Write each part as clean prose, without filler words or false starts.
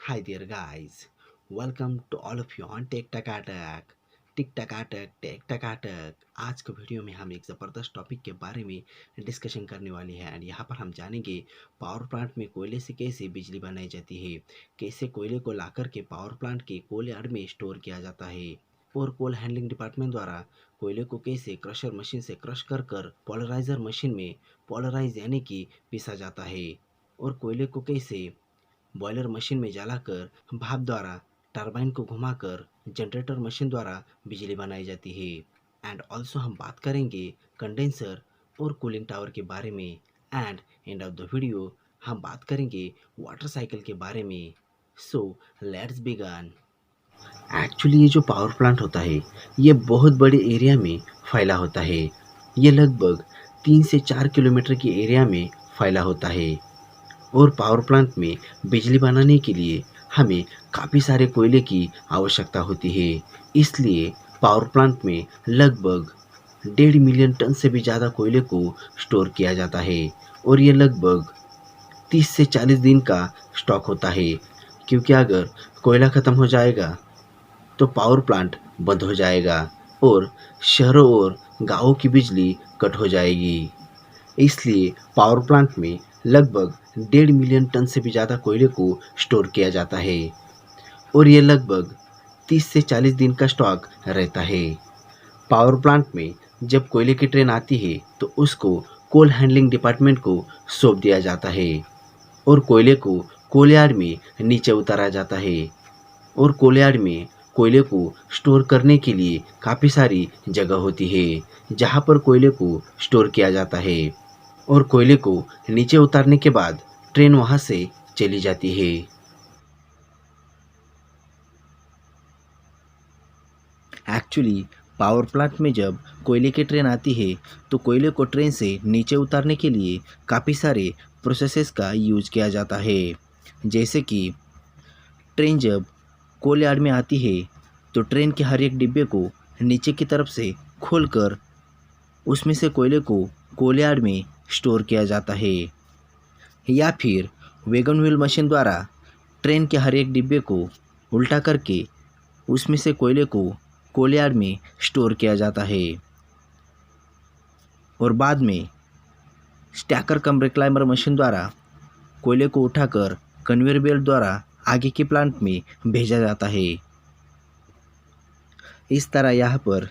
Hi there, guys. Welcome to all of you on tech टकाटक टिक टकाटक tech टकाटक। आज के वीडियो में हम एक ज़बरदस्त टॉपिक के बारे में डिस्कशन करने वाले हैं एंड यहाँ पर हम जानेंगे पावर प्लांट में कोयले से कैसे बिजली बनाई जाती है, कैसे कोयले को लाकर के पावर प्लांट के कोल यार्ड में स्टोर किया जाता है और कोल हैंडलिंग डिपार्टमेंट द्वारा कोयले को कैसे क्रशर मशीन से क्रश कर कर पोलराइजर मशीन में पोलराइज यानी कि पीसा जाता है और कोयले को कैसे बॉयलर मशीन में जलाकर भाप द्वारा टरबाइन को घुमाकर जनरेटर मशीन द्वारा बिजली बनाई जाती है। एंड ऑल्सो हम बात करेंगे कंडेंसर और कूलिंग टावर के बारे में and end of the video हम बात करेंगे वाटर साइकिल के बारे में। So let's begin. एक्चुअली ये जो पावर प्लांट होता है ये बहुत बड़े एरिया में फैला होता है। ये लगभग 3 से 4 किलोमीटर के एरिया में फैला होता है और पावर प्लांट में बिजली बनाने के लिए हमें काफ़ी सारे कोयले की आवश्यकता होती है। इसलिए पावर प्लांट में लगभग 1.5 मिलियन टन से भी ज़्यादा कोयले को स्टोर किया जाता है और ये लगभग 30 से 40 दिन का स्टॉक होता है, क्योंकि अगर कोयला ख़त्म हो जाएगा तो पावर प्लांट बंद हो जाएगा और शहरों और गाँवों की बिजली कट हो जाएगी। इसलिए पावर प्लांट में लगभग 1.5 मिलियन टन से भी ज़्यादा कोयले को स्टोर किया जाता है और ये लगभग 30 से 40 दिन का स्टॉक रहता है। पावर प्लांट में जब कोयले की ट्रेन आती है तो उसको कोल हैंडलिंग डिपार्टमेंट को सौंप दिया जाता है और कोयले को कोलयार्ड में नीचे उतारा जाता है और कोलयार्ड में कोयले को स्टोर करने के लिए काफ़ी सारी जगह होती है जहाँ पर कोयले को स्टोर किया जाता है और कोयले को नीचे उतारने के बाद ट्रेन वहाँ से चली जाती है। एक्चुअली पावर प्लांट में जब कोयले की ट्रेन आती है तो कोयले को ट्रेन से नीचे उतारने के लिए काफ़ी सारे प्रोसेसेस का यूज किया जाता है। जैसे कि ट्रेन जब कोल यार्ड में आती है तो ट्रेन के हर एक डिब्बे को नीचे की तरफ से खोलकर उसमें से कोयले को कोल यार्ड में स्टोर किया जाता है या फिर वैगन व्हील मशीन द्वारा ट्रेन के हर एक डिब्बे को उल्टा करके उसमें से कोयले को कोल यार्ड में स्टोर किया जाता है और बाद में स्टैकर कम रिक्लाइमर मशीन द्वारा कोयले को उठाकर कन्वेयर बेल्ट द्वारा आगे के प्लांट में भेजा जाता है। इस तरह यहाँ पर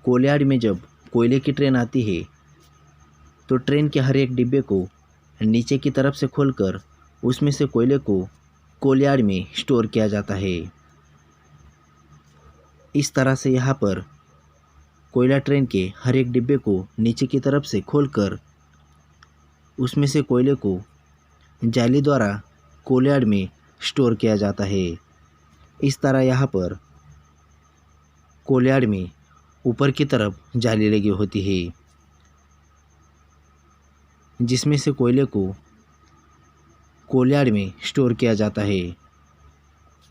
कोल यार्ड में जब कोयले की ट्रेन आती है तो ट्रेन के हर एक डिब्बे को नीचे की तरफ से खोलकर उसमें से कोयले को कोल यार्ड में स्टोर किया जाता है। इस तरह से यहाँ पर कोयला ट्रेन के हर एक डिब्बे को नीचे की तरफ से खोलकर उसमें से कोयले को जाली द्वारा कोल यार्ड में स्टोर किया जाता है। इस तरह यहाँ पर कोल यार्ड में ऊपर की तरफ जाली लगी होती है जिसमें से कोयले को कोल यार्ड में स्टोर किया जाता है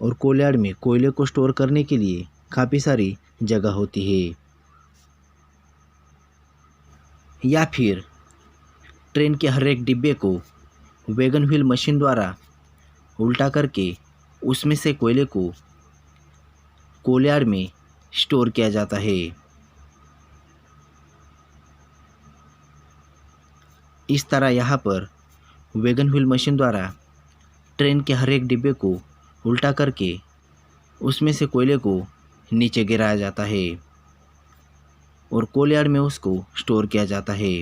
और कोल यार्ड में कोयले को स्टोर करने के लिए काफ़ी सारी जगह होती है। या फिर ट्रेन के हर एक डिब्बे को वैगन व्हील मशीन द्वारा उल्टा करके उसमें से कोयले को कोल यार्ड में स्टोर किया जाता है। इस तरह यहाँ पर वैगन व्हील मशीन द्वारा ट्रेन के हर एक डिब्बे को उल्टा करके उसमें से कोयले को नीचे गिराया जाता है और कोल यार्ड में उसको स्टोर किया जाता है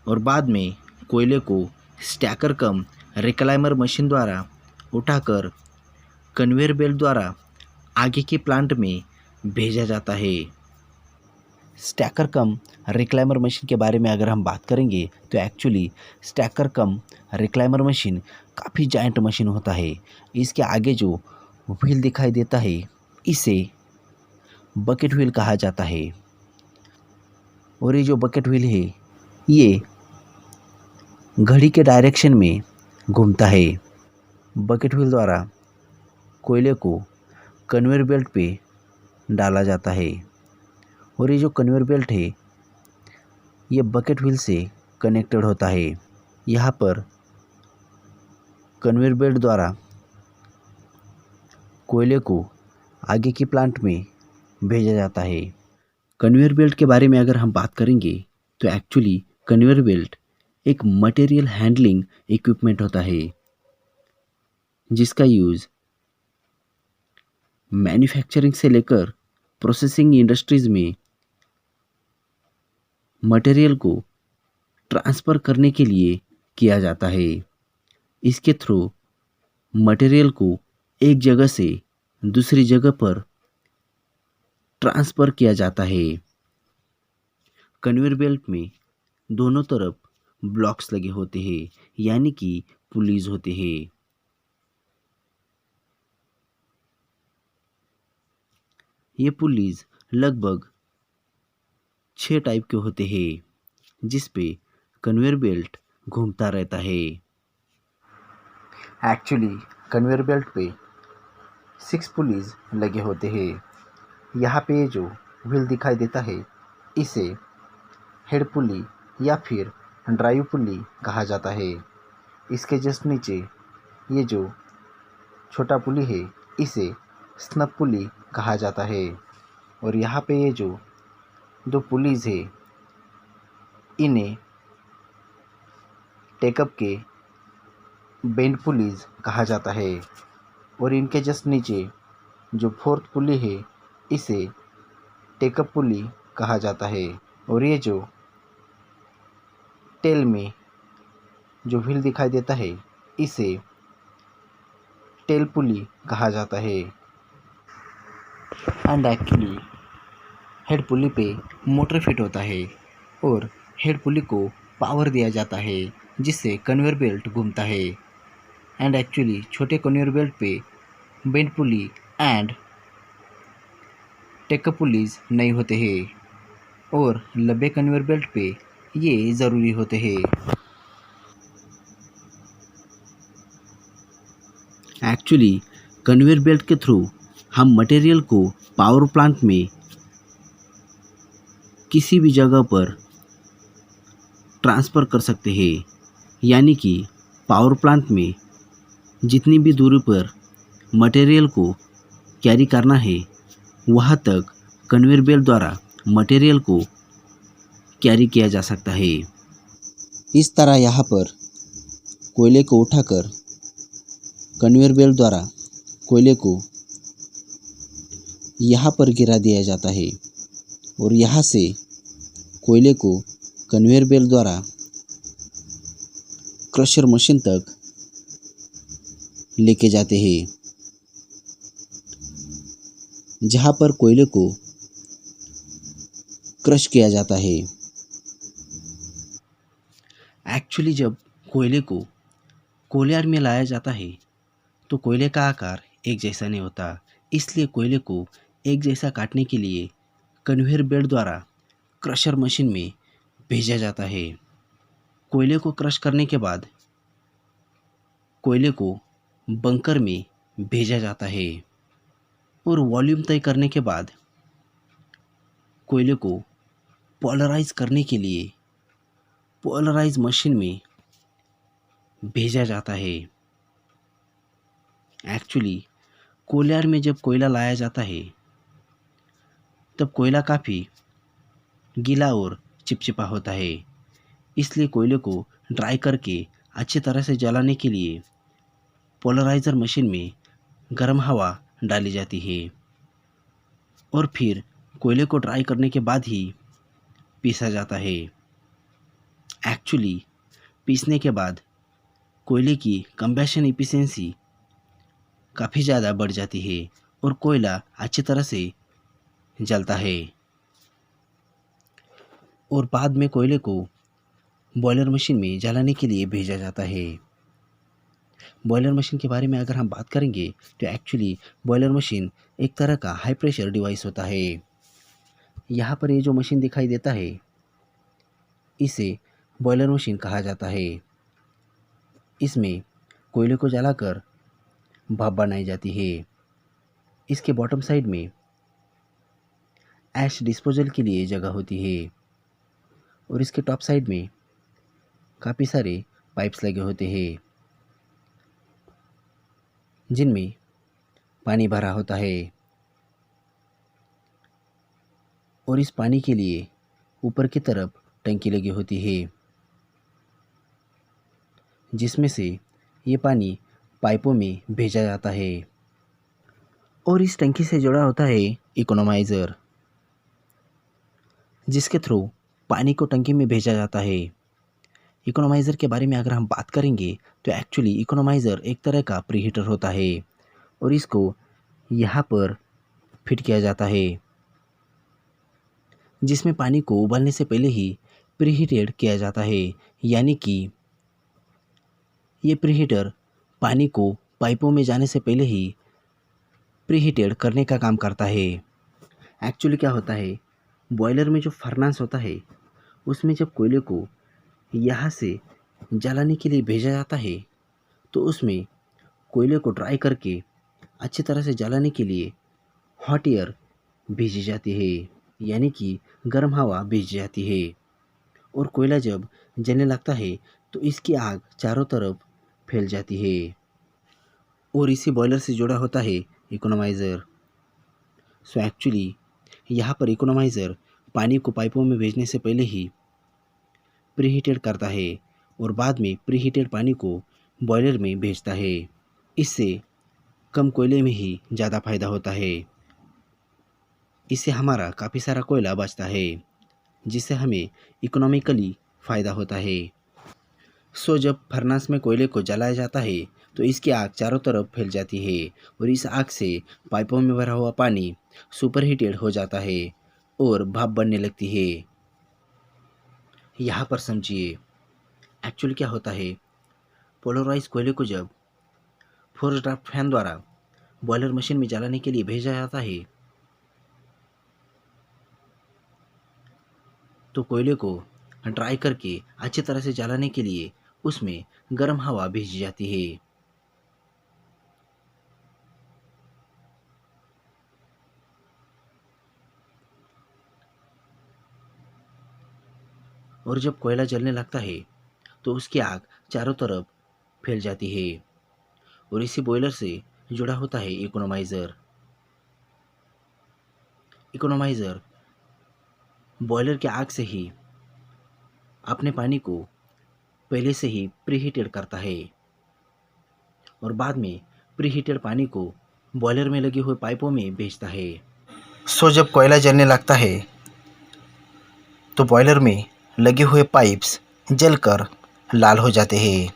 और बाद में कोयले को स्टैकर कम रिक्लाइमर मशीन द्वारा उठाकर कन्वेयर बेल्ट द्वारा आगे के प्लांट में भेजा जाता है। स्टैकर कम रिक्लाइमर मशीन के बारे में अगर हम बात करेंगे तो एक्चुअली स्टैकर कम रिक्लाइमर मशीन काफ़ी जायंट मशीन होता है। इसके आगे जो व्हील दिखाई देता है इसे बकेट व्हील कहा जाता है और ये जो बकेट व्हील है ये घड़ी के डायरेक्शन में घूमता है। बकेट व्हील द्वारा कोयले को कन्वेयर बेल्ट पे डाला जाता है और ये जो कन्वेयर बेल्ट है ये बकेट व्हील से कनेक्टेड होता है। यहाँ पर कन्वेयर बेल्ट द्वारा कोयले को आगे की प्लांट में भेजा जाता है। कन्वेयर बेल्ट के बारे में अगर हम बात करेंगे तो एक्चुअली कन्वेयर बेल्ट एक मटेरियल हैंडलिंग इक्विपमेंट होता है जिसका यूज़ मैन्युफैक्चरिंग से लेकर प्रोसेसिंग इंडस्ट्रीज में मटेरियल को ट्रांसफ़र करने के लिए किया जाता है। इसके थ्रू मटेरियल को एक जगह से दूसरी जगह पर ट्रांसफ़र किया जाता है। कन्वेयर बेल्ट में दोनों तरफ ब्लॉक्स लगे होते हैं यानी कि पुलीज होते हैं। ये पुलीज लगभग 6 टाइप के होते हैं जिस पे कन्वेयर बेल्ट घूमता रहता है। एक्चुअली कन्वेयर बेल्ट पे 6 पुलीज लगे होते हैं। यहाँ पे जो व्हील दिखाई देता है इसे हेड पुली या फिर ड्राइव पुली कहा जाता है। इसके जस्ट नीचे ये जो छोटा पुली है इसे स्नब पुली कहा जाता है। और यहाँ पे ये जो 2 पुलीज है इन्हें टेकअप के बेंड पुलीज कहा जाता है। और इनके जस्ट नीचे जो 4th पुली है इसे टेकअप पुली कहा जाता है। और ये जो टेल में जो व्हील दिखाई देता है इसे टेल पुली कहा जाता है। एंड एक्चुअली हेड पुली पे मोटर फिट होता है और हेड पुली को पावर दिया जाता है जिससे कन्वेयर बेल्ट घूमता है। एंड एक्चुअली छोटे कन्वेयर बेल्ट पे bend pulley and take up pulleys नहीं होते हैं और लंबे कन्वेयर बेल्ट पे ये ज़रूरी होते हैं। एक्चुअली कन्वेयर बेल्ट के थ्रू हम मटेरियल को पावर प्लांट में किसी भी जगह पर ट्रांसफ़र कर सकते हैं यानी कि पावर प्लांट में जितनी भी दूरी पर मटेरियल को कैरी करना है वहाँ तक कन्वेयर बेल्ट द्वारा मटेरियल को कैरी किया जा सकता है। इस तरह यहाँ पर कोयले को उठाकर कन्वेयर बेल्ट द्वारा कोयले को यहाँ पर गिरा दिया जाता है और यहाँ से कोयले को कन्वेयर बेल्ट द्वारा क्रशर मशीन तक लेके जाते हैं जहाँ पर कोयले को क्रश किया जाता है। एक्चुअली जब कोयले को कोयलार में लाया जाता है तो कोयले का आकार एक जैसा नहीं होता, इसलिए कोयले को एक जैसा काटने के लिए कन्वेयर बेल्ट द्वारा क्रशर मशीन में भेजा जाता है। कोयले को क्रश करने के बाद कोयले को बंकर में भेजा जाता है और वॉल्यूम तय करने के बाद कोयले को पोलराइज करने के लिए पोलराइज मशीन में भेजा जाता है। एक्चुअली कोयलार में जब कोयला लाया जाता है तब कोयला काफ़ी गीला और चिपचिपा होता है, इसलिए कोयले को ड्राई करके अच्छी तरह से जलाने के लिए पोलराइज़र मशीन में गर्म हवा डाली जाती है और फिर कोयले को ड्राई करने के बाद ही पीसा जाता है। एक्चुअली पीसने के बाद कोयले की कंबशन एफिशिएंसी काफ़ी ज़्यादा बढ़ जाती है और कोयला अच्छी तरह से जलता है और बाद में कोयले को बॉयलर मशीन में जलाने के लिए भेजा जाता है। बॉयलर मशीन के बारे में अगर हम बात करेंगे तो एक्चुअली बॉयलर मशीन एक तरह का हाई प्रेशर डिवाइस होता है। यहाँ पर ये जो मशीन दिखाई देता है इसे बॉयलर मशीन कहा जाता है। इसमें कोयले को जलाकर भाप बनाई जाती है। इसके बॉटम साइड में ऐश डिस्पोजल के लिए जगह होती है और इसके टॉप साइड में काफ़ी सारे पाइप्स लगे होते हैं। जिनमें पानी भरा होता है और इस पानी के लिए ऊपर की तरफ टंकी लगी होती है, जिसमें से ये पानी पाइपों में भेजा जाता है और इस टंकी से जुड़ा होता है इकोनोमाइज़र, जिसके थ्रू पानी को टंकी में भेजा जाता है। इकोनोमाइज़र के बारे में अगर हम बात करेंगे तो एक्चुअली इकोनोमाइज़र एक तरह का प्रीहीटर होता है और इसको यहाँ पर फिट किया जाता है, जिसमें पानी को उबालने से पहले ही प्रीहीटेड किया जाता है। यानी कि ये प्रीहीटर पानी को पाइपों में जाने से पहले ही प्रीहीटेड करने का काम करता है। एक्चुअली क्या होता है, बॉयलर में जो फर्नास होता है उसमें जब कोयले को यहाँ से जलाने के लिए भेजा जाता है तो उसमें कोयले को ड्राई करके अच्छी तरह से जलाने के लिए हॉट एयर भेजी जाती है, यानी कि गर्म हवा भेजी जाती है और कोयला जब जलने लगता है तो इसकी आग चारों तरफ फैल जाती है और इसी बॉयलर से जुड़ा होता है इकोनोमाइज़र। सो एक्चुअली यहाँ पर इकोनोमाइज़र पानी को पाइपों में भेजने से पहले ही प्रीहीटेड करता है और बाद में प्रीहीटेड पानी को बॉयलर में भेजता है। इससे कम कोयले में ही ज़्यादा फ़ायदा होता है। इससे हमारा काफ़ी सारा कोयला बचता है, जिससे हमें इकोनॉमिकली फ़ायदा होता है। सो जब फर्नास में कोयले को जलाया जाता है तो इसकी आग चारों तरफ फैल जाती है और इस आग से पाइपों में भरा हुआ पानी सुपरहीटेड हो जाता है और भाप बनने लगती है। यहाँ पर समझिए एक्चुअली क्या होता है, पोलराइज कोयले को जब फोर्स ड्राफ्ट फैन द्वारा बॉयलर मशीन में जलाने के लिए भेजा जाता है तो कोयले को ड्राई करके अच्छी तरह से जलाने के लिए उसमें गर्म हवा भेजी जाती है। और जब कोयला जलने लगता है तो उसकी आग चारों तरफ फैल जाती है और इसी बॉयलर से जुड़ा होता है इकोनोमाइज़र। इकोनोमाइज़र बॉयलर के आग से ही अपने पानी को पहले से ही प्रीहीटेड करता है और बाद में प्रीहीटेड पानी को बॉयलर में लगे हुए पाइपों में भेजता है। सो जब कोयला जलने लगता है तो बॉयलर में लगे हुए पाइप्स जलकर लाल हो जाते हैं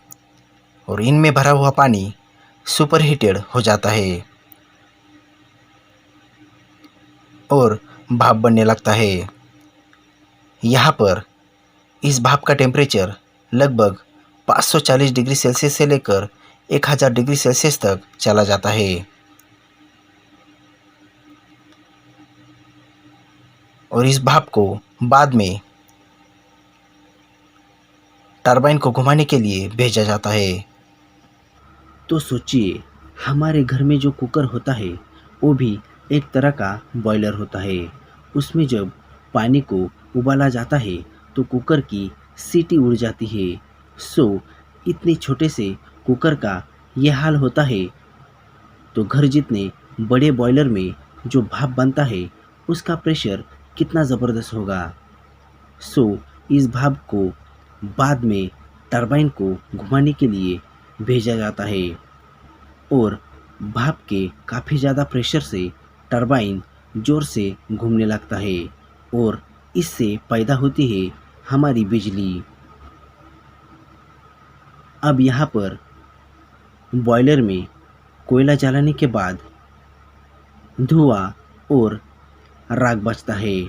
और इनमें भरा हुआ पानी सुपरहीटेड हो जाता है और भाप बनने लगता है। यहाँ पर इस भाप का टेम्परेचर लगभग 540 डिग्री सेल्सियस से लेकर 1000 डिग्री सेल्सियस तक चला जाता है और इस भाप को बाद में टरबाइन को घुमाने के लिए भेजा जाता है। तो सोचिए हमारे घर में जो कुकर होता है वो भी एक तरह का बॉयलर होता है। उसमें जब पानी को उबाला जाता है तो कुकर की सीटी उड़ जाती है। सो इतने छोटे से कुकर का ये हाल होता है तो घर जितने बड़े बॉयलर में जो भाप बनता है उसका प्रेशर कितना ज़बरदस्त होगा। सो इस भाप को बाद में टरबाइन को घुमाने के लिए भेजा जाता है और भाप के काफ़ी ज़्यादा प्रेशर से टरबाइन ज़ोर से घूमने लगता है और इससे पैदा होती है हमारी बिजली। अब यहाँ पर बॉयलर में कोयला जलाने के बाद धुआं और राख बचता है।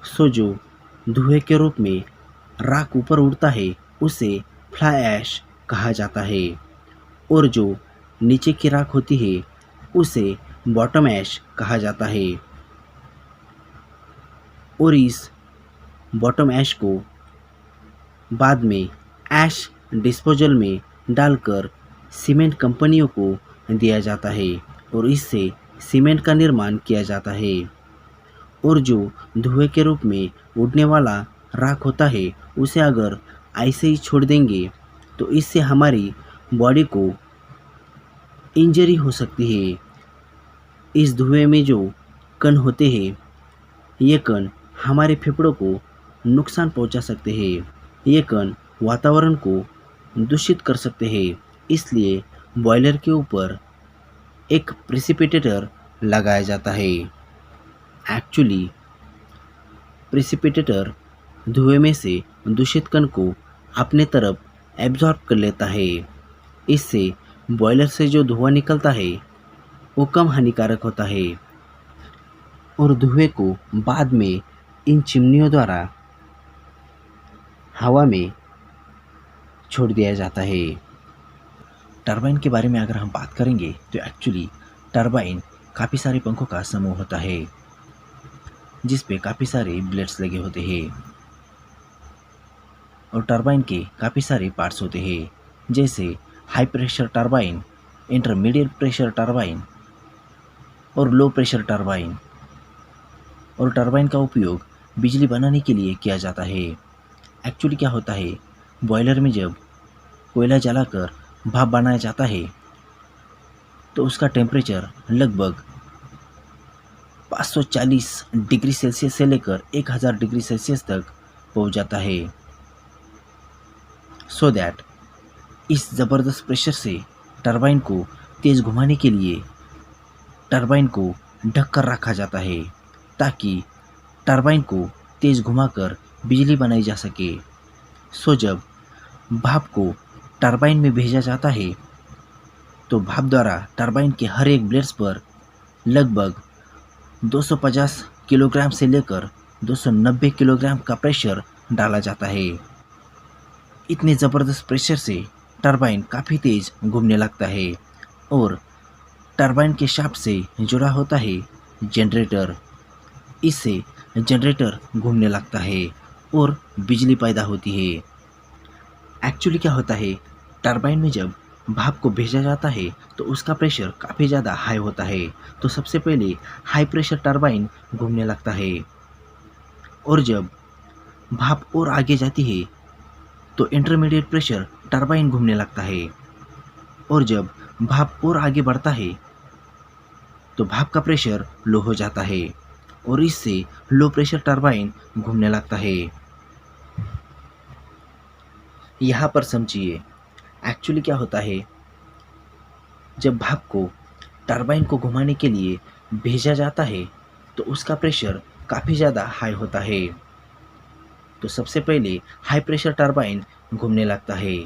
सो जो धुएं के रूप में राख ऊपर उड़ता है उसे फ्लाई ऐश कहा जाता है और जो नीचे की राख होती है उसे बॉटम ऐश कहा जाता है और इस बॉटम ऐश को बाद में ऐश डिस्पोजल में डालकर सीमेंट कंपनियों को दिया जाता है और इससे सीमेंट का निर्माण किया जाता है और जो धुएं के रूप में उड़ने वाला राख होता है उसे अगर ऐसे ही छोड़ देंगे तो इससे हमारी बॉडी को इंजरी हो सकती है। इस धुएं में जो कण होते हैं, ये कण हमारे फेफड़ों को नुकसान पहुंचा सकते हैं। ये कण वातावरण को दूषित कर सकते हैं। इसलिए बॉयलर के ऊपर एक प्रेसिपिटेटर लगाया जाता है। एक्चुअली प्रेसिपिटेटर धुएं में से दूषित कण को अपने तरफ एब्जॉर्ब कर लेता है। इससे बॉयलर से जो धुआं निकलता है वो कम हानिकारक होता है और धुएं को बाद में इन चिमनियों द्वारा हवा में छोड़ दिया जाता है। टरबाइन के बारे में अगर हम बात करेंगे तो एक्चुअली टरबाइन काफ़ी सारे पंखों का समूह होता है जिस पे काफ़ी सारे ब्लेड्स लगे होते हैं और टरबाइन के काफ़ी सारे पार्ट्स होते हैं जैसे high pressure turbine, intermediate pressure turbine और लो प्रेशर टरबाइन। और टरबाइन का उपयोग बिजली बनाने के लिए किया जाता है। एक्चुअली क्या होता है, बॉयलर में जब कोयला जलाकर भाप बनाया जाता है तो उसका टेम्परेचर लगभग 540 डिग्री सेल्सियस से लेकर 1000 डिग्री सेल्सियस तक पहुंच जाता है। सो दैट इस ज़बरदस्त प्रेशर से टरबाइन को तेज़ घुमाने के लिए टरबाइन को ढक कर रखा जाता है ताकि टरबाइन को तेज़ घुमाकर बिजली बनाई जा सके। सो जब भाप को टरबाइन में भेजा जाता है तो भाप द्वारा टरबाइन के हर एक ब्लेड्स पर लगभग 250 किलोग्राम से लेकर 290 किलोग्राम का प्रेशर डाला जाता है। इतने ज़बरदस्त प्रेशर से टरबाइन काफ़ी तेज़ घूमने लगता है और टरबाइन के शाफ्ट से जुड़ा होता है जनरेटर। इससे जनरेटर घूमने लगता है और बिजली पैदा होती है। एक्चुअली क्या होता है, टरबाइन में जब भाप को भेजा जाता है तो उसका प्रेशर काफ़ी ज़्यादा हाई होता है। तो सबसे पहले हाई प्रेशर टरबाइन घूमने लगता है और जब भाप और आगे जाती है तो इंटरमीडिएट प्रेशर टरबाइन घूमने लगता है और जब भाप और आगे बढ़ता है तो भाप का प्रेशर लो हो जाता है और इससे लो प्रेशर टरबाइन घूमने लगता है। यहाँ पर समझिए एक्चुअली क्या होता है, जब भाप को टरबाइन को घुमाने के लिए भेजा जाता है तो उसका प्रेशर काफ़ी ज़्यादा हाई होता है। तो सबसे पहले हाई प्रेशर टरबाइन घूमने लगता है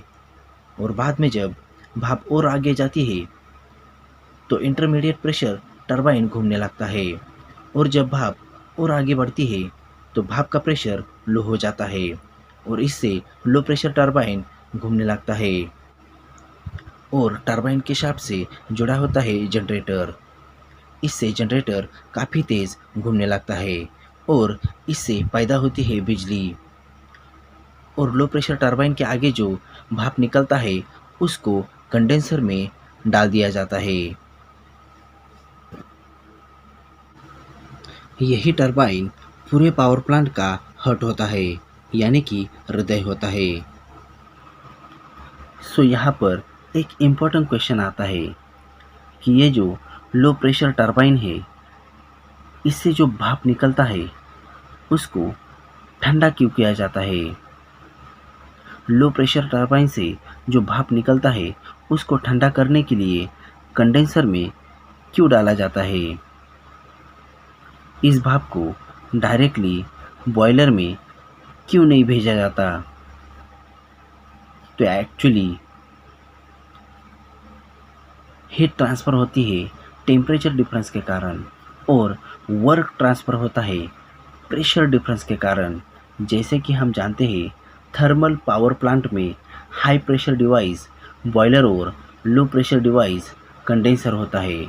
और बाद में जब भाप और आगे जाती है तो इंटरमीडिएट प्रेशर टरबाइन घूमने लगता है और जब भाप और आगे बढ़ती है तो भाप का प्रेशर लो हो जाता है और इससे लो प्रेशर टरबाइन घूमने लगता है और टरबाइन के शाफ्ट से जुड़ा होता है जनरेटर। इससे जनरेटर काफ़ी तेज़ घूमने लगता है और इससे पैदा होती है बिजली और लो प्रेशर टरबाइन के आगे जो भाप निकलता है उसको कंडेंसर में डाल दिया जाता है। यही टरबाइन पूरे पावर प्लांट का हार्ट होता है यानी कि हृदय होता है। सो यहाँ पर एक इम्पोर्टेंट क्वेश्चन आता है कि ये जो लो प्रेशर टरबाइन है इससे जो भाप निकलता है उसको ठंडा क्यों किया जाता है। लो प्रेशर टरबाइन से जो भाप निकलता है उसको ठंडा करने के लिए कंडेंसर में क्यों डाला जाता है। इस भाप को डायरेक्टली बॉयलर में क्यों नहीं भेजा जाता। तो एक्चुअली हीट ट्रांसफ़र होती है टेम्परेचर डिफरेंस के कारण और वर्क ट्रांसफ़र होता है प्रेशर डिफरेंस के कारण। जैसे कि हम जानते हैं थर्मल पावर प्लांट में हाई प्रेशर डिवाइस बॉयलर और लो प्रेशर डिवाइस कंडेंसर होता है।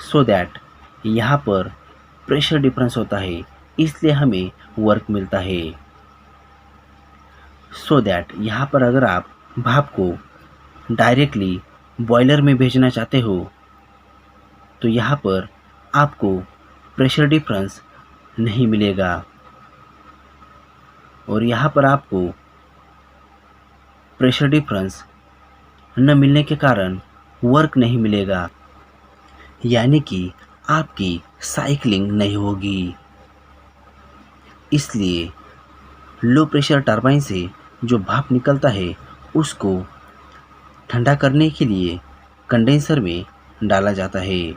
सो दैट यहाँ पर प्रेशर डिफरेंस होता है इसलिए हमें वर्क मिलता है। सो दैट यहाँ पर अगर आप भाप को डायरेक्टली बॉयलर में भेजना चाहते हो तो यहाँ पर आपको प्रेशर डिफरेंस नहीं मिलेगा और यहाँ पर आपको प्रेशर डिफरेंस न मिलने के कारण वर्क नहीं मिलेगा, यानी कि आपकी साइकिलिंग नहीं होगी। इसलिए लो प्रेशर टरबाइन से जो भाप निकलता है उसको ठंडा करने के लिए कंडेंसर में डाला जाता है।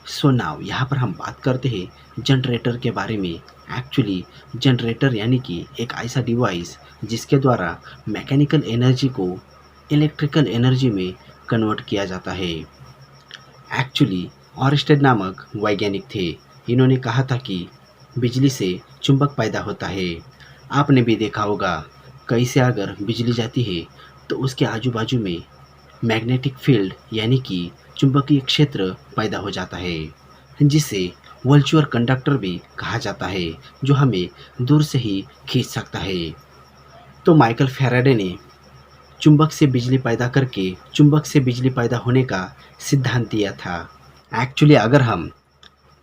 सो नाउ यहाँ पर हम बात करते हैं जनरेटर के बारे में। एक्चुअली जनरेटर यानी कि एक ऐसा डिवाइस जिसके द्वारा मैकेनिकल एनर्जी को इलेक्ट्रिकल एनर्जी में कन्वर्ट किया जाता है। एक्चुअली ऑरस्टेड नामक वैज्ञानिक थे। इन्होंने कहा था कि बिजली से चुंबक पैदा होता है। आपने भी देखा होगा कहीं से अगर बिजली जाती है तो उसके आजू बाजू में मैग्नेटिक फील्ड यानी कि चुंबकीय क्षेत्र पैदा हो जाता है, जिसे वर्चुअल कंडक्टर भी कहा जाता है, जो हमें दूर से ही खींच सकता है। तो माइकल फैराडे ने चुंबक से बिजली पैदा होने का सिद्धांत दिया था। एक्चुअली अगर हम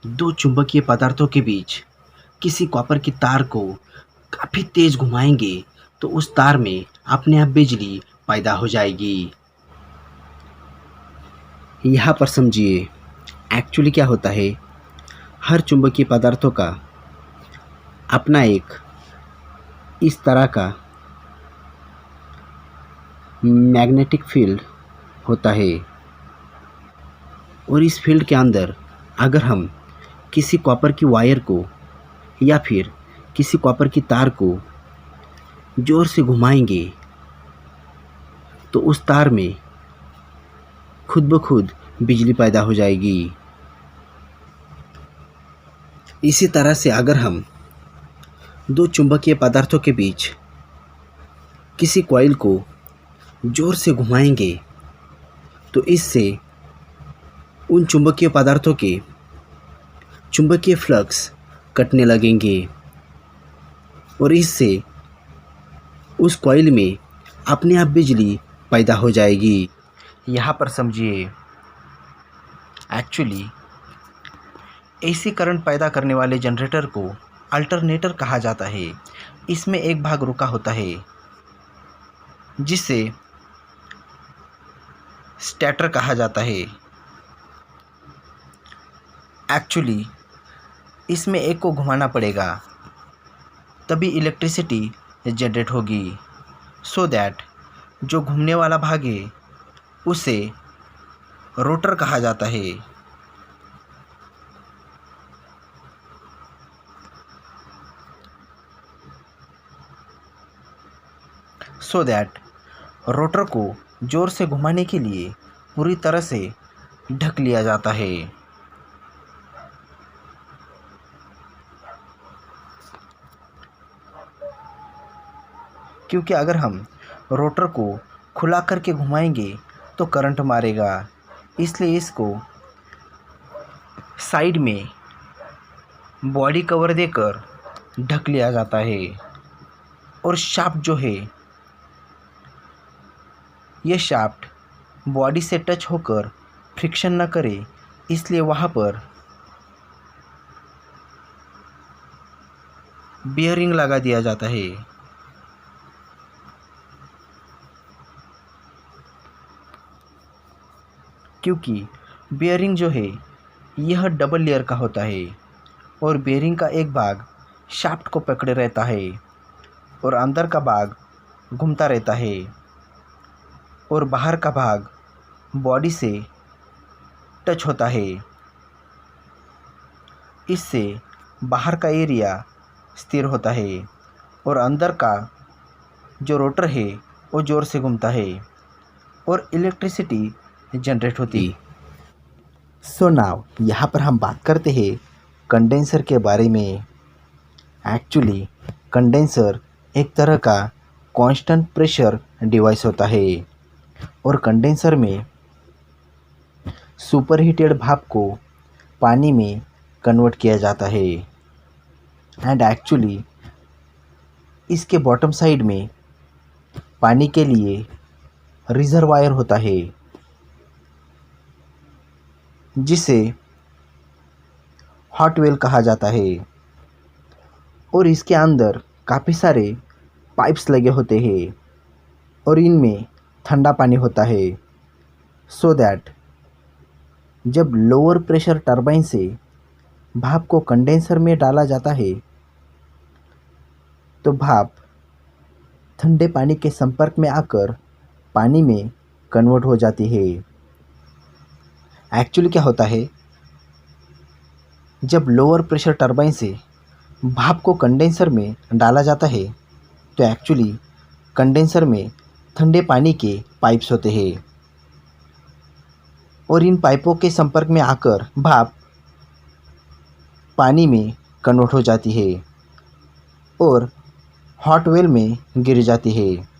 दो चुंबकीय पदार्थों के बीच किसी कॉपर की तार को काफ़ी तेज घुमाएंगे तो उस तार में अपने आप बिजली पैदा हो जाएगी। यहाँ पर समझिए एक्चुअली क्या होता है, हर चुंबकीय पदार्थों का अपना एक इस तरह का मैग्नेटिक फील्ड होता है, और इस फील्ड के अंदर अगर हम किसी कॉपर की वायर को या फिर किसी कॉपर की तार को ज़ोर से घुमाएंगे तो उस तार में खुद ब खुद बिजली पैदा हो जाएगी। इसी तरह से अगर हम दो चुंबकीय पदार्थों के बीच किसी कॉइल को ज़ोर से घुमाएंगे तो इससे उन चुंबकीय पदार्थों के चुंबकीय फ्लक्स कटने लगेंगे और इससे उस कॉइल में अपने आप बिजली पैदा हो जाएगी। यहाँ पर समझिए एक्चुअली एसी करंट पैदा करने वाले जनरेटर को अल्टरनेटर कहा जाता है। इसमें एक भाग रुका होता है जिसे स्टेटर कहा जाता है। एक्चुअली इसमें एक को घुमाना पड़ेगा तभी इलेक्ट्रिसिटी जनरेट होगी, सो दैट जो घूमने वाला भाग है उसे रोटर कहा जाता है। सो दैट रोटर को ज़ोर से घुमाने के लिए पूरी तरह से ढक लिया जाता है। क्योंकि अगर हम रोटर को खुला करके घुमाएंगे तो करंट मारेगा, इसलिए इसको साइड में बॉडी कवर देकर ढक लिया जाता है। और शाफ्ट जो है ये शाफ्ट बॉडी से टच होकर फ्रिक्शन न करे, इसलिए वहाँ पर बियरिंग लगा दिया जाता है। क्योंकि बियरिंग जो है यह डबल लेयर का होता है और बियरिंग का एक भाग शाफ्ट को पकड़े रहता है और अंदर का भाग घूमता रहता है और बाहर का भाग बॉडी से टच होता है। इससे बाहर का एरिया स्थिर होता है और अंदर का जो रोटर है वो ज़ोर से घूमता है और इलेक्ट्रिसिटी जनरेट होती। सो नाउ यहाँ पर हम बात करते हैं कंडेंसर के बारे में। एक्चुअली कंडेंसर एक तरह का कांस्टेंट प्रेशर डिवाइस होता है और कंडेंसर में सुपरहीटेड भाप को पानी में कन्वर्ट किया जाता है। एंड एक्चुअली इसके बॉटम साइड में पानी के लिए रिजर्वायर होता है जिसे हॉट वेल कहा जाता है और इसके अंदर काफ़ी सारे पाइप्स लगे होते हैं और इनमें ठंडा पानी होता है। सो दैट जब लोअर प्रेशर टरबाइन से भाप को कंडेंसर में डाला जाता है तो भाप ठंडे पानी के संपर्क में आकर पानी में कन्वर्ट हो जाती है। एक्चुअली क्या होता है, जब लोअर प्रेशर टरबाइन से भाप को कंडेंसर में डाला जाता है तो एक्चुअली कंडेंसर में ठंडे पानी के पाइप्स होते हैं और इन पाइपों के संपर्क में आकर भाप पानी में कन्वर्ट हो जाती है और हॉट वेल में गिर जाती है।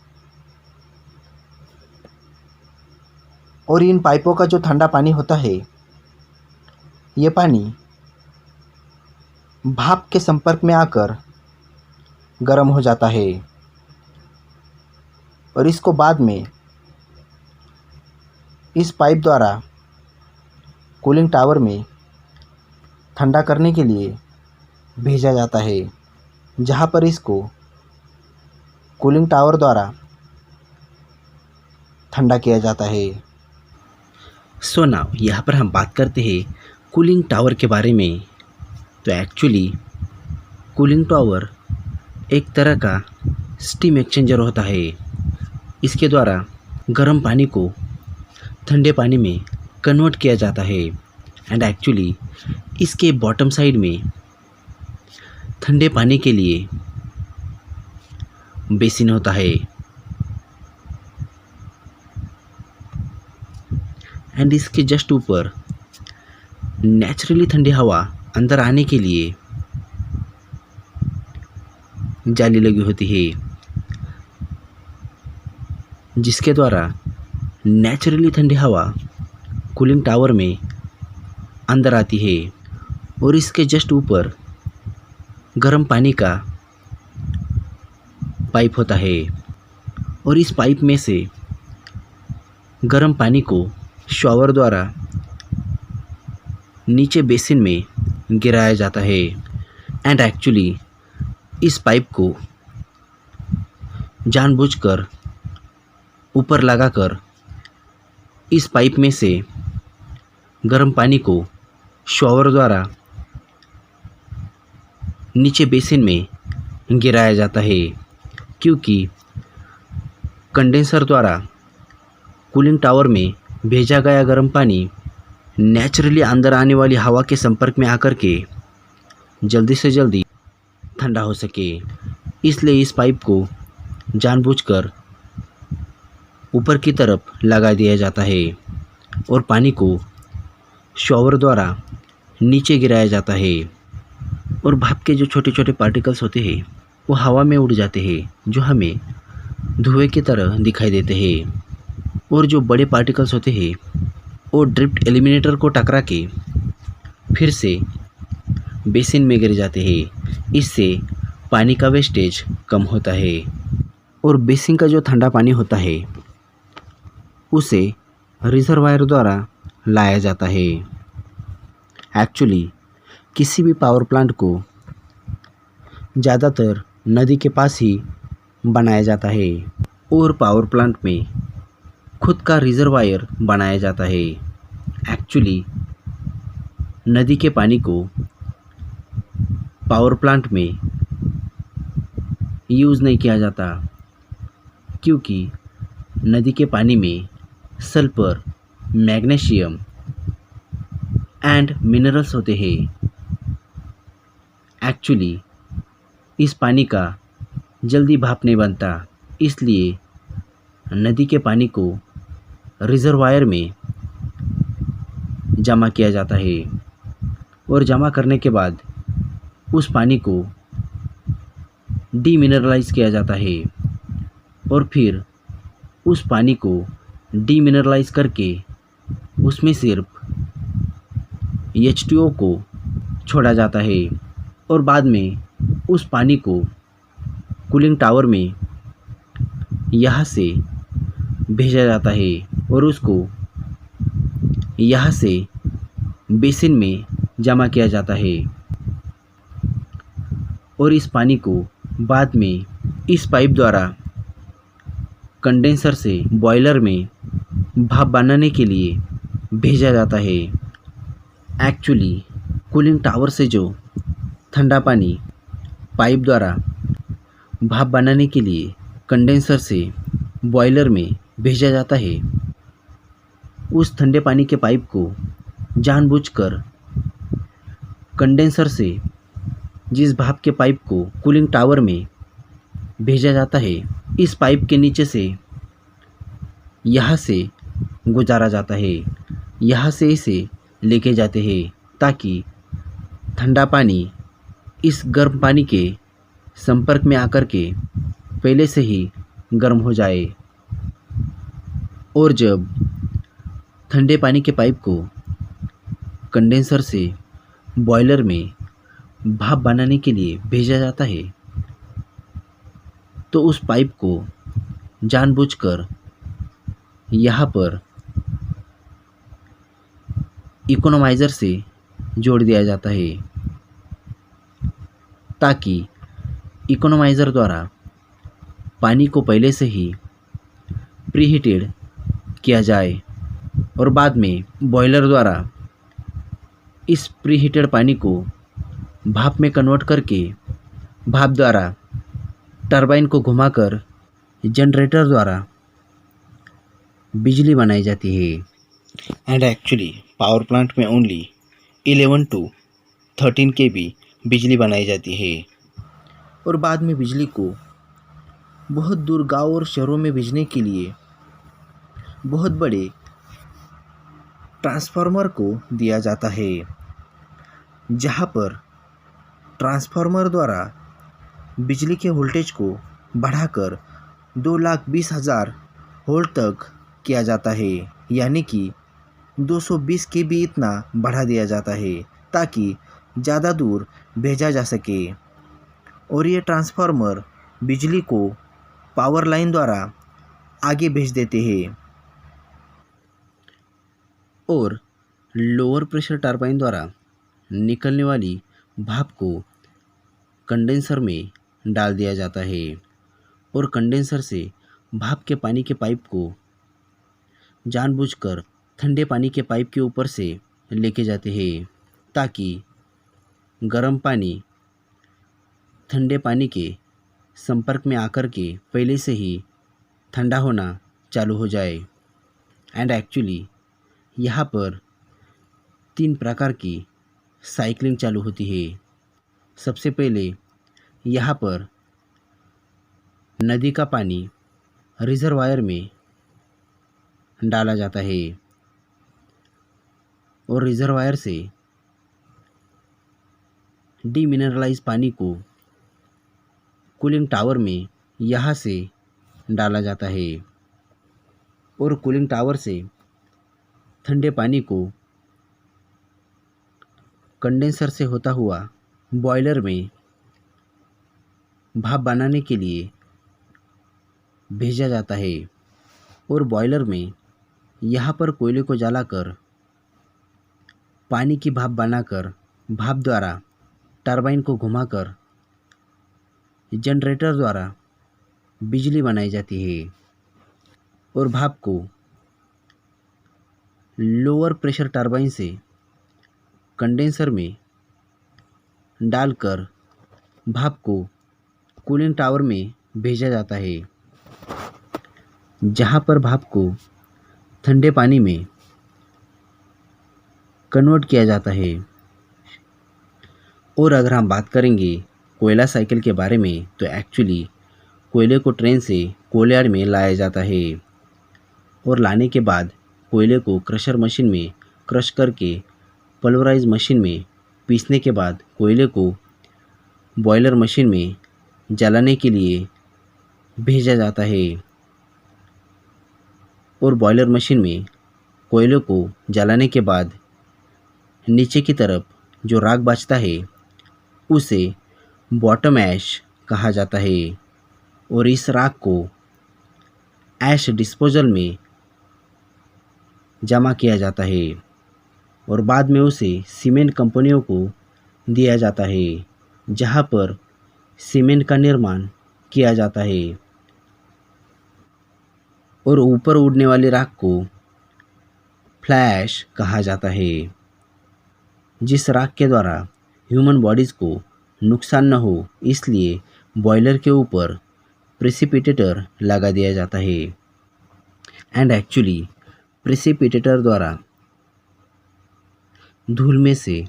और इन पाइपों का जो ठंडा पानी होता है, ये पानी भाप के संपर्क में आकर गर्म हो जाता है और इसको बाद में इस पाइप द्वारा कूलिंग टावर में ठंडा करने के लिए भेजा जाता है, जहाँ पर इसको कूलिंग टावर द्वारा ठंडा किया जाता है। सो नाउ यहाँ पर हम बात करते हैं कूलिंग टावर के बारे में। तो एक्चुअली कूलिंग टावर एक तरह का स्टीम एक्सचेंजर होता है। इसके द्वारा गर्म पानी को ठंडे पानी में कन्वर्ट किया जाता है एंड एक्चुअली इसके बॉटम साइड में ठंडे पानी के लिए बेसिन होता है एंड इसके जस्ट ऊपर नेचुरली ठंडी हवा अंदर आने के लिए जाली लगी होती है, जिसके द्वारा नेचुरली ठंडी हवा कूलिंग टावर में अंदर आती है और इसके जस्ट ऊपर गर्म पानी का पाइप होता है और इस पाइप में से गर्म पानी को शॉवर द्वारा नीचे बेसिन में गिराया जाता है एंड एक्चुअली इस पाइप को जानबूझकर ऊपर लगाकर इस पाइप में से गर्म पानी को शॉवर द्वारा नीचे बेसिन में गिराया जाता है, क्योंकि कंडेंसर द्वारा कूलिंग टावर में भेजा गया गर्म पानी नेचुरली अंदर आने वाली हवा के संपर्क में आकर के जल्दी से जल्दी ठंडा हो सके। इसलिए इस पाइप को जानबूझकर ऊपर की तरफ लगा दिया जाता है और पानी को शॉवर द्वारा नीचे गिराया जाता है और भाप के जो छोटे छोटे पार्टिकल्स होते हैं वो हवा में उड़ जाते हैं, जो हमें धुएं की तरह दिखाई देते हैं और जो बड़े पार्टिकल्स होते हैं वो ड्रिफ्ट एलिमिनेटर को टकरा के फिर से बेसिन में गिर जाते हैं। इससे पानी का वेस्टेज कम होता है और बेसिन का जो ठंडा पानी होता है उसे रिजर्वायर द्वारा लाया जाता है। एक्चुअली किसी भी पावर प्लांट को ज़्यादातर नदी के पास ही बनाया जाता है और पावर प्लांट में खुद का रिजर्वायर बनाया जाता है। एक्चुअली नदी के पानी को पावर प्लांट में यूज़ नहीं किया जाता, क्योंकि नदी के पानी में सल्फर, मैग्नीशियम एंड मिनरल्स होते हैं। एक्चुअली इस पानी का जल्दी भाप नहीं बनता, इसलिए नदी के पानी को रिजर्वायर में जमा किया जाता है और जमा करने के बाद उस पानी को डीमिनरलाइज किया जाता है और फिर उस पानी को डीमिनरलाइज करके उसमें सिर्फ H2O को छोड़ा जाता है और बाद में उस पानी को कूलिंग टावर में यहाँ से भेजा जाता है और उसको यहाँ से बेसिन में जमा किया जाता है और इस पानी को बाद में इस पाइप द्वारा कंडेंसर से बॉयलर में भाप बनाने के लिए भेजा जाता है। एक्चुअली कूलिंग टावर से जो ठंडा पानी पाइप द्वारा भाप बनाने के लिए कंडेंसर से बॉयलर में भेजा जाता है, उस ठंडे पानी के पाइप को जानबूझकर कंडेंसर से जिस भाप के पाइप को कूलिंग टावर में भेजा जाता है, इस पाइप के नीचे से यहाँ से गुजारा जाता है। यहाँ से इसे लेके जाते हैं ताकि ठंडा पानी इस गर्म पानी के संपर्क में आकर के पहले से ही गर्म हो जाए, और जब ठंडे पानी के पाइप को कंडेंसर से बॉयलर में भाप बनाने के लिए भेजा जाता है, तो उस पाइप को जानबूझकर यहाँ पर इकोनोमाइज़र से जोड़ दिया जाता है ताकि इकोनोमाइज़र द्वारा पानी को पहले से ही प्रीहीटेड किया जाए और बाद में बॉयलर द्वारा इस प्रीहीटेड पानी को भाप में कन्वर्ट करके भाप द्वारा टरबाइन को घुमाकर जनरेटर द्वारा बिजली बनाई जाती है। एंड एक्चुअली पावर प्लांट में ओनली 11 to 13 kV बिजली बनाई जाती है, और बाद में बिजली को बहुत दूर गांव और शहरों में भेजने के लिए बहुत बड़े ट्रांसफार्मर को दिया जाता है, जहां पर ट्रांसफार्मर द्वारा बिजली के वोल्टेज को बढ़ाकर 2,20,000 वोल्ट तक किया जाता है, यानी कि 220 kV इतना बढ़ा दिया जाता है ताकि ज़्यादा दूर भेजा जा सके। और ये ट्रांसफार्मर बिजली को पावर लाइन द्वारा आगे भेज देते हैं, और लोअर प्रेशर टरबाइन द्वारा निकलने वाली भाप को कंडेंसर में डाल दिया जाता है, और कंडेंसर से भाप के पानी के पाइप को जानबूझकर ठंडे पानी के पाइप के ऊपर से लेके जाते हैं ताकि गर्म पानी ठंडे पानी के संपर्क में आकर के पहले से ही ठंडा होना चालू हो जाए। एंड एक्चुअली यहाँ पर 3 प्रकार की साइक्लिंग चालू होती है। सबसे पहले यहाँ पर नदी का पानी रिजर्वायर में डाला जाता है, और रिजर्वायर से डीमिनरलाइज पानी को कूलिंग टावर में यहाँ से डाला जाता है, और कूलिंग टावर से ठंडे पानी को कंडेंसर से होता हुआ बॉयलर में भाप बनाने के लिए भेजा जाता है, और बॉयलर में यहाँ पर कोयले को जलाकर पानी की भाप बनाकर भाप द्वारा टरबाइन को घुमाकर जनरेटर द्वारा बिजली बनाई जाती है, और भाप को लोअर प्रेशर टरबाइन से कंडेंसर में डालकर भाप को कूलिंग टावर में भेजा जाता है, जहाँ पर भाप को ठंडे पानी में कन्वर्ट किया जाता है। और अगर हम बात करेंगे कोयला साइकिल के बारे में, तो एक्चुअली कोयले को ट्रेन से कोयलयार्ड में लाया जाता है, और लाने के बाद कोयले को क्रशर मशीन में क्रश करके पल्वराइज मशीन में पीसने के बाद कोयले को बॉयलर मशीन में जलाने के लिए भेजा जाता है, और बॉयलर मशीन में कोयले को जलाने के बाद नीचे की तरफ जो राख बचता है उसे बॉटम ऐश कहा जाता है, और इस राख को ऐश डिस्पोजल में जमा किया जाता है, और बाद में उसे सीमेंट कंपनियों को दिया जाता है, जहाँ पर सीमेंट का निर्माण किया जाता है। और ऊपर उड़ने वाली राख को फ्लैश कहा जाता है। जिस राख के द्वारा ह्यूमन बॉडीज़ को नुकसान न हो इसलिए बॉयलर के ऊपर प्रेसिपिटेटर लगा दिया जाता है। एंड एक्चुअली प्रेसिपिटेटर द्वारा धूल में से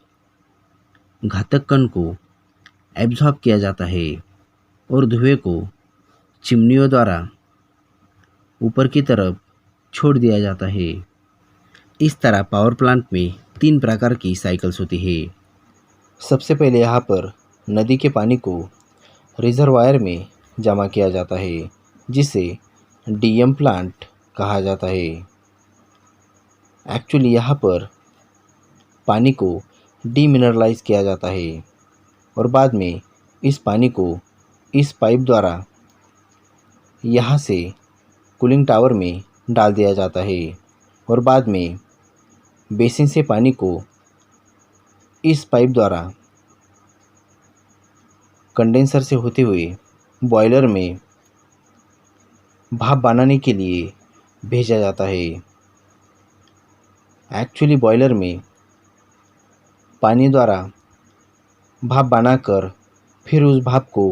घातक कण को एब्जॉर्ब किया जाता है और धुएं को चिमनियों द्वारा ऊपर की तरफ छोड़ दिया जाता है। इस तरह पावर प्लांट में 3 प्रकार की साइकिल्स होती है। सबसे पहले यहाँ पर नदी के पानी को रिजर्वायर में जमा किया जाता है जिसे डीएम प्लांट कहा जाता है। एक्चुअली यहाँ पर पानी को डीमिनरलाइज किया जाता है और बाद में इस पानी को इस पाइप द्वारा यहाँ से कूलिंग टावर में डाल दिया जाता है और बाद में बेसिन से पानी को इस पाइप द्वारा कंडेंसर से होते हुए बॉयलर में भाप बनाने के लिए भेजा जाता है। एक्चुअली बॉयलर में पानी द्वारा भाप बनाकर फिर उस भाप को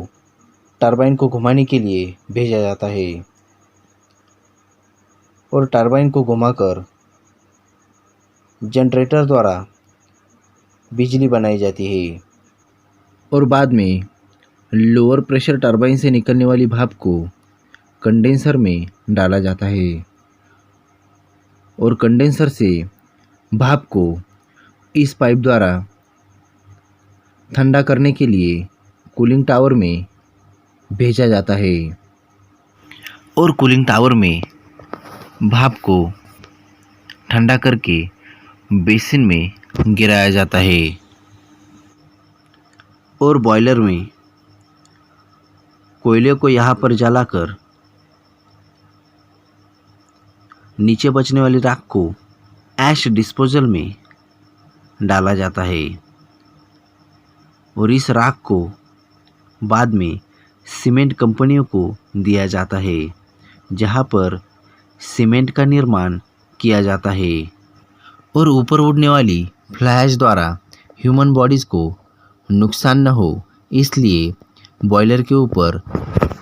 टरबाइन को घुमाने के लिए भेजा जाता है और टरबाइन को घुमाकर जनरेटर द्वारा बिजली बनाई जाती है और बाद में लोअर प्रेशर टरबाइन से निकलने वाली भाप को कंडेंसर में डाला जाता है और कंडेंसर से भाप को इस पाइप द्वारा ठंडा करने के लिए कूलिंग टावर में भेजा जाता है और कूलिंग टावर में भाप को ठंडा करके बेसिन में गिराया जाता है और बॉयलर में कोयले को यहाँ पर जलाकर नीचे बचने वाली राख को ऐश डिस्पोजल में डाला जाता है और इस राख को बाद में सीमेंट कंपनियों को दिया जाता है जहाँ पर सीमेंट का निर्माण किया जाता है और ऊपर उड़ने वाली फ्लैश द्वारा ह्यूमन बॉडीज़ को नुकसान न हो इसलिए बॉयलर के ऊपर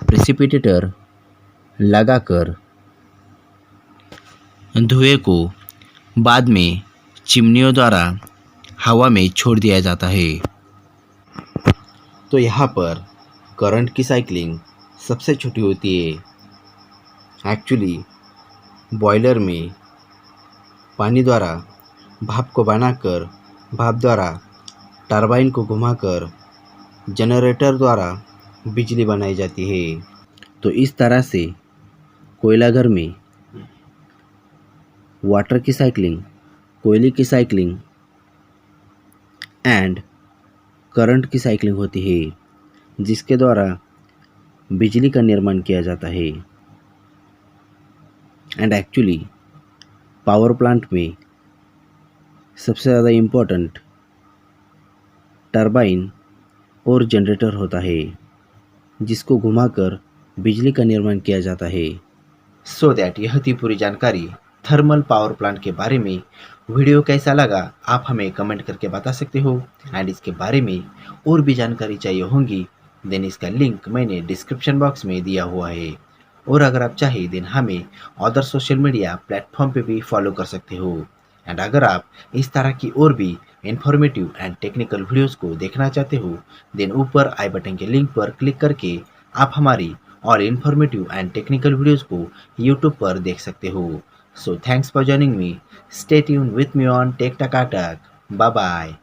प्रेसिपिटेटर लगाकर धुएं को बाद में चिमनियों द्वारा हवा में छोड़ दिया जाता है। तो यहाँ पर करंट की साइकिलिंग सबसे छोटी होती है। एक्चुअली बॉयलर में पानी द्वारा भाप को बनाकर भाप द्वारा टरबाइन को घुमाकर जनरेटर द्वारा बिजली बनाई जाती है। तो इस तरह से कोयलाघर में वाटर की साइकिलिंग, कोयले की साइकिलिंग एंड करंट की साइकिलिंग होती है जिसके द्वारा बिजली का निर्माण किया जाता है। एंड एक्चुअली पावर प्लांट में सबसे ज़्यादा इम्पोर्टेंट टरबाइन और जनरेटर होता है जिसको घुमाकर बिजली का निर्माण किया जाता है। सो दैट यह थी पूरी जानकारी थर्मल पावर प्लांट के बारे में। वीडियो कैसा लगा आप हमें कमेंट करके बता सकते हो एंड इसके बारे में और भी जानकारी चाहिए होंगी देन इसका लिंक मैंने डिस्क्रिप्शन बॉक्स में दिया हुआ है और अगर आप चाहे देन हमें अदर सोशल मीडिया प्लेटफॉर्म पे भी फॉलो कर सकते हो। एंड अगर आप इस तरह की और भी इंफॉर्मेटिव एंड टेक्निकल वीडियोस को देखना चाहते हो देन ऊपर आई बटन के लिंक पर क्लिक करके आप हमारी और इंफॉर्मेटिव एंड टेक्निकल वीडियोस को यूट्यूब पर देख सकते हो। So thanks for joining me, stay tune with me on tech Takatak, bye bye.